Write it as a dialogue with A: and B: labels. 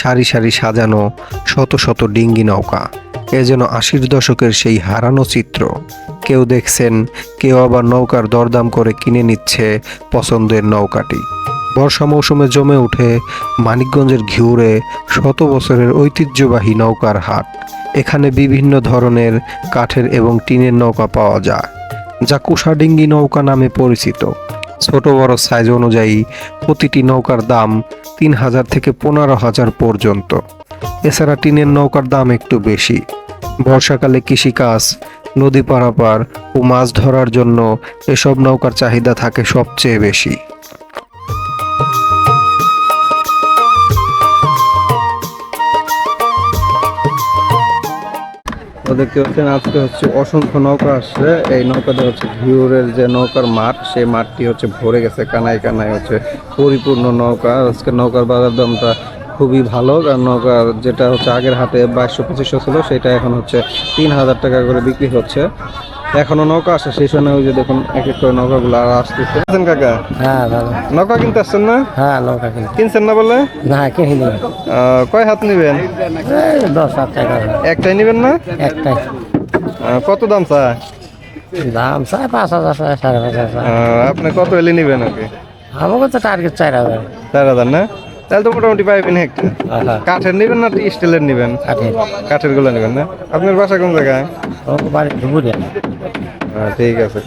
A: সারি সারি সাজানো শত শত ডিঙ্গি নৌকা, এ যেন ৮০ দশকের সেই হারানো চিত্র। কেউ দেখছেন, কেউ আবার নৌকার দরদাম করে কিনে নিচ্ছে পছন্দের নৌকাটি। বর্ষা মৌসুমে জমে ওঠে মানিকগঞ্জের ঘিউরে শত বছরের ঐতিহ্যবাহী নৌকার হাট। এখানে বিভিন্ন ধরনের কাঠের এবং টিনের নৌকা পাওয়া যায়, যা কুশাডিঙ্গি নৌকা নামে পরিচিত। ছোট বড় সাইজ অনুযায়ী প্রতিটি নৌকার দাম ৩,০০০ থেকে ১৫,০০০ পর্যন্ত। এছাড়া টিনের নৌকার দাম একটু বেশি। বর্ষাকালে কৃষিকাজ, নদী পারাপার ও মাছ ধরার জন্য এসব নৌকার চাহিদা থাকে সবচেয়ে বেশি। দেখতে পাচ্ছেন আজকে অসংখ্য নৌকা আসছে। এই নৌকাটা ঘিউরের যে নৌকার মাঠ, সেই মাঠটি ভরে গেছে, কানায় কানায় পরিপূর্ণ নৌকা। আজকে নৌকার বাজার দামটা খুবই ভালো, কারণ নৌকার যেটা আগের হাটে ২২০০-২৫০০ ছিল, সেটা এখন ৩,০০০ টাকা করে বিক্রি হচ্ছে। এখনো নৌকা আসে, সেই সময় ওই যে দেখুন এক এক করে নৌকাগুলো আর আসতেছে। কাকা,
B: হ্যাঁ ভালো।
A: নৌকা কিনতে আসছেন না?
B: হ্যাঁ নৌকা
A: কিনছেন না বলে?
B: না কিনিনি।
A: কয় হাত নিবেন?
B: ১০,০০০ টাকা।
A: একটাই নিবেন না?
B: একটাই।
A: কত দাম চায়?
B: দাম চাই ৫,০০০, ৫,৫০০।
A: আপনি কত এলে নিবেন? ওকে,
B: আমাকে তো টার্গেট ৪,০০০।
A: ৪,০০০ না? তাহলে তো মোটামুটি পাইবেন একটা। কাঠের নিবেন না স্টিলের নিবেন? কাঠের গুলো নিবেন না? আপনার বাসা কোন জায়গায়?
B: বাড়ি ধুবুরিয়া।
A: ঠিক আছে।